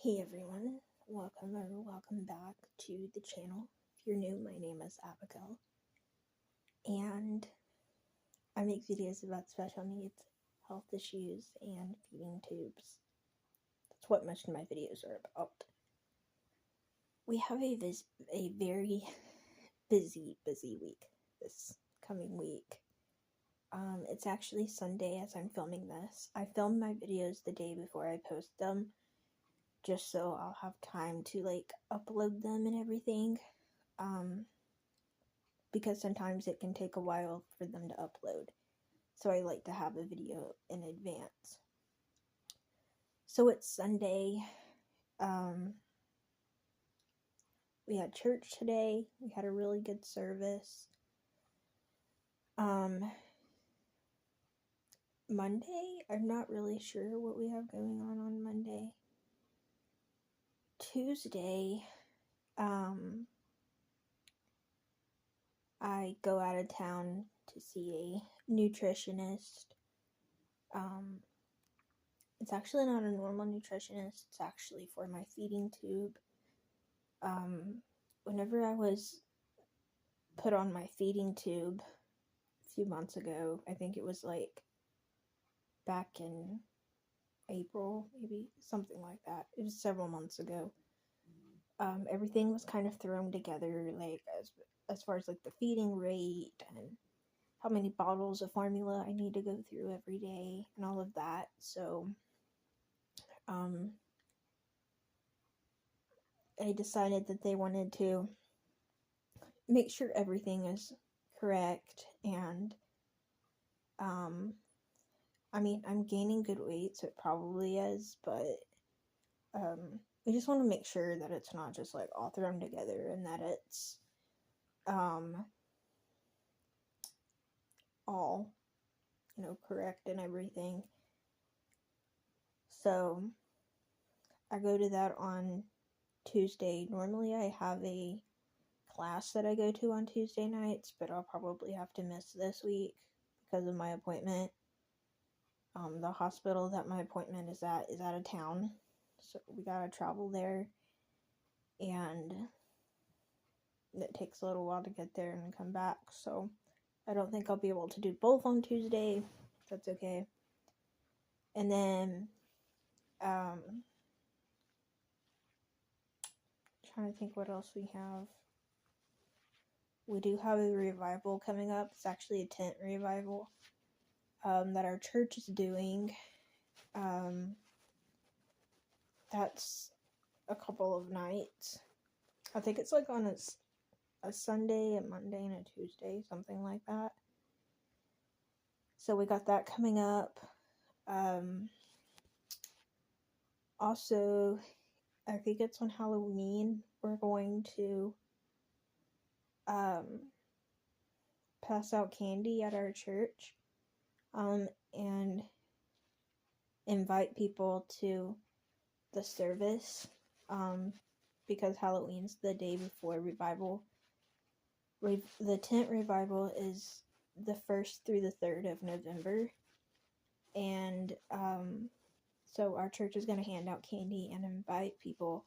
Hey everyone, welcome back to the channel. If you're new, my name is Abigail, and I make videos about special needs, health issues, and feeding tubes. That's what most of my videos are about. We have a very busy week this coming week. It's actually Sunday as I'm filming this. I film my videos the day before I post them, just so I'll have time to upload them and everything. Because sometimes it can take a while for them to upload. So I like to have a video in advance. So it's Sunday. We had church today. We had a really good service. Monday, I'm not really sure what we have going on Monday. Tuesday, I go out of town to see a nutritionist. It's actually not a normal nutritionist. It's actually for my feeding tube. Whenever I was put on my feeding tube a few months ago, I think it was back in April, maybe something like that. It was several months ago. Everything was kind of thrown together, as far as the feeding rate and how many bottles of formula I need to go through every day and all of that. So, I decided that they wanted to make sure everything is correct, and I'm gaining good weight, so it probably is, but we just want to make sure that it's not just all thrown together and that it's all correct and everything. So I go to that on Tuesday. Normally I have a class that I go to on Tuesday nights, but I'll probably have to miss this week because of my appointment. The hospital that my appointment is at is out of town, so we gotta travel there, and it takes a little while to get there and come back, so I don't think I'll be able to do both on Tuesday. That's okay. And then trying to think what else we have. We do have a revival coming up. It's actually a tent revival that our church is doing. That's a couple of nights. I think it's on a Sunday, a Monday, and a Tuesday, something like that. So we got that coming up. Also, I think it's on Halloween, we're going to pass out candy at our church, and invite people to the service, because Halloween's the day before revival. The tent revival is the 1st through the 3rd of November, and so our church is going to hand out candy and invite people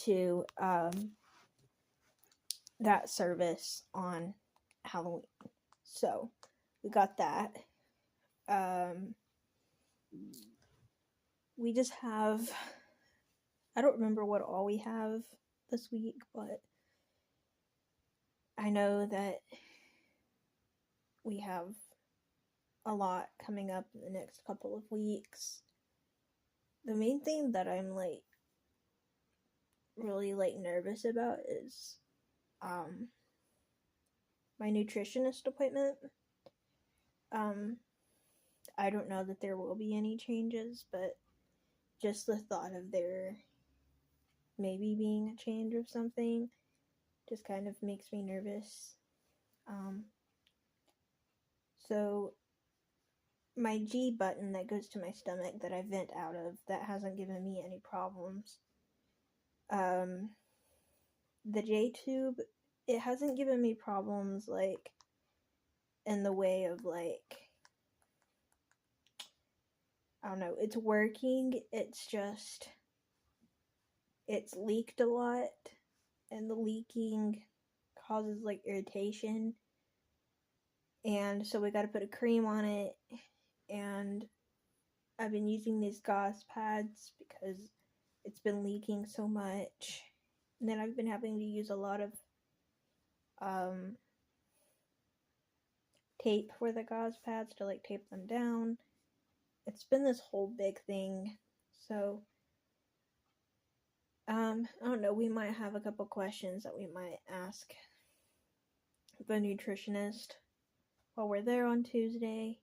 to that service on Halloween. So we got that. We just have, I don't remember what all we have this week, but I know that we have a lot coming up in the next couple of weeks. The main thing that I'm really nervous about is my nutritionist appointment. I don't know that there will be any changes, but just the thought of there maybe being a change of something just kind of makes me nervous. So my G button that goes to my stomach that I vent out of, that hasn't given me any problems. The J tube, it hasn't given me problems in the way of I don't know, it's working. It's just it's leaked a lot, and the leaking causes like irritation, and so we got to put a cream on it. And I've been using these gauze pads because it's been leaking so much. And then I've been having to use a lot of tape for the gauze pads to like tape them down. It's been this whole big thing. So I don't know, we might have a couple questions that we might ask the nutritionist while we're there on Tuesday.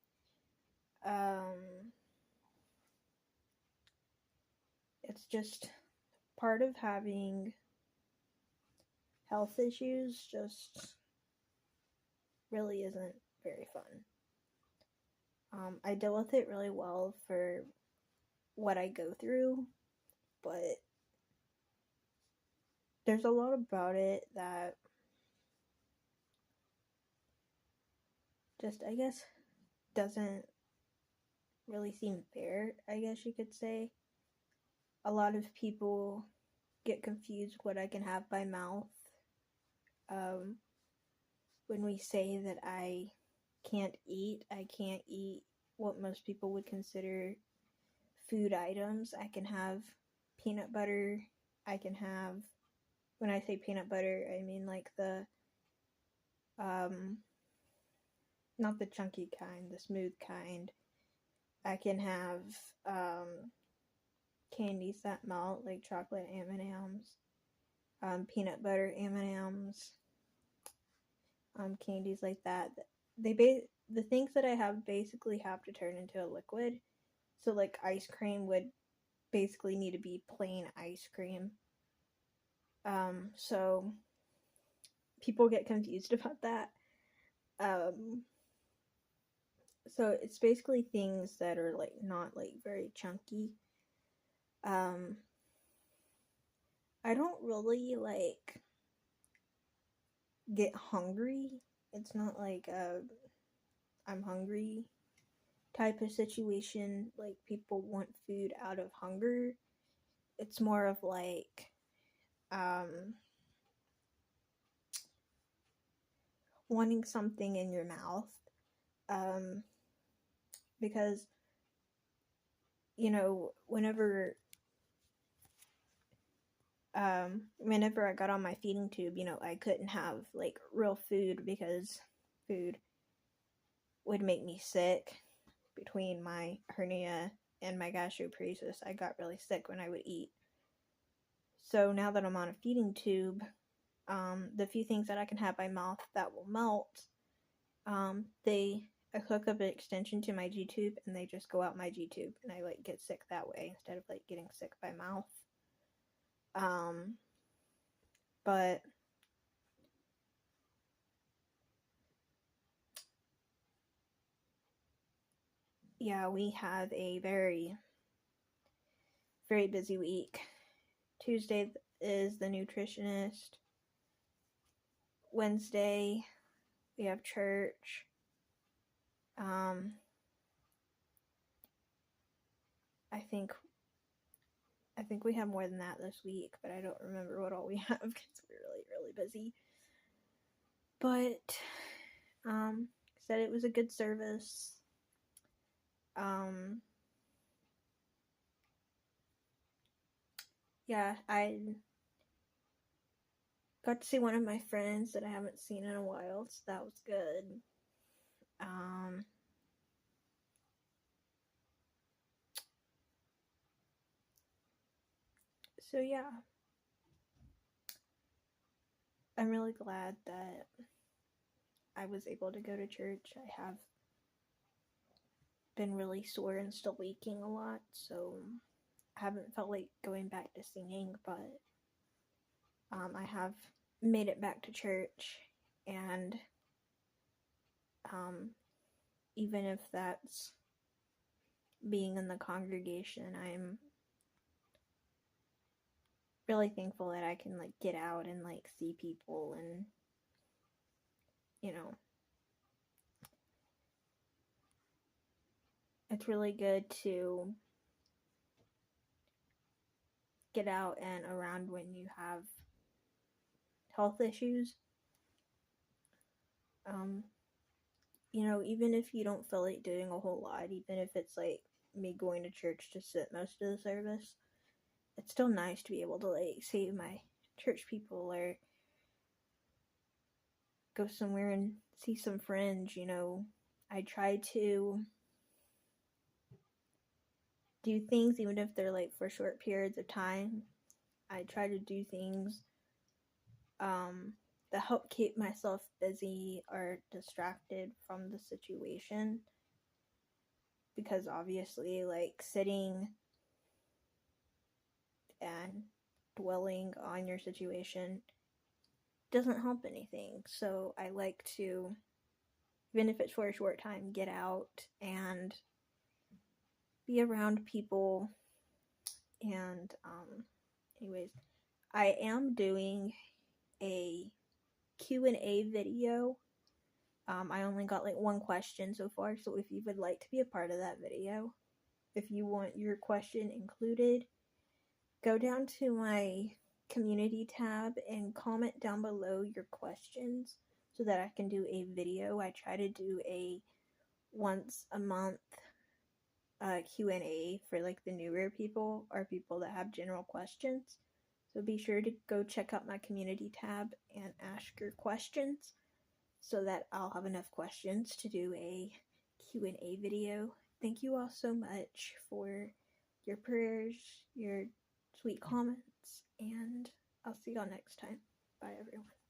It's just part of having health issues, just really isn't very fun. I deal with it really well for what I go through, but there's a lot about it that just, I guess, doesn't really seem fair, I guess you could say. A lot of people get confused what I can have by mouth. When we say that I can't eat what most people would consider food items. I can have peanut butter. I can have, when I say peanut butter, I mean like the, not the chunky kind, the smooth kind. I can have, candies that melt, like chocolate M&Ms, peanut butter M&Ms, candies like that. The things that I have basically have to turn into a liquid. So like ice cream would basically need to be plain ice cream. So people get confused about that. So it's basically things that are like not like very chunky. I don't really like get hungry. It's not like I'm hungry type of situation, like people want food out of hunger. It's more of like wanting something in your mouth, because whenever I got on my feeding tube, I couldn't have like real food because food would make me sick. Between my hernia and my gastroparesis, I got really sick when I would eat. So now that I'm on a feeding tube, the few things that I can have by mouth that will melt, I hook up an extension to my G-tube and they just go out my G-tube, and I like get sick that way instead of like getting sick by mouth. But yeah, we have a very, very busy week. Tuesday is the nutritionist. Wednesday, we have church. I think we have more than that this week, but I don't remember what all we have because we're really, really busy. But, said it was a good service. Yeah, I got to see one of my friends that I haven't seen in a while, so that was good. So yeah, I'm really glad that I was able to go to church. I have been really sore and still leaking a lot, so I haven't felt like going back to singing, but I have made it back to church, and even if that's being in the congregation, I'm really thankful that I can like get out and like see people, and it's really good to get out and around when you have health issues. You know, even if you don't feel like doing a whole lot, even if it's like me going to church to sit most of the service, it's still nice to be able to like see my church people or go somewhere and see some friends, you know. I try to do things even if they're like for short periods of time. I try to do things that help keep myself busy or distracted from the situation, because obviously like sitting and dwelling on your situation doesn't help anything. So I like to, even if it's for a short time, get out and be around people. And anyways, I am doing a Q&A video. I only got like one question so far, so if you would like to be a part of that video, if you want your question included, go down to my community tab and comment down below your questions so that I can do a video. I try to do a once a month Q&A for like the newer people or people that have general questions. So be sure to go check out my community tab and ask your questions so that I'll have enough questions to do a Q&A video. Thank you all so much for your prayers, your sweet comments, and I'll see y'all next time. Bye, everyone.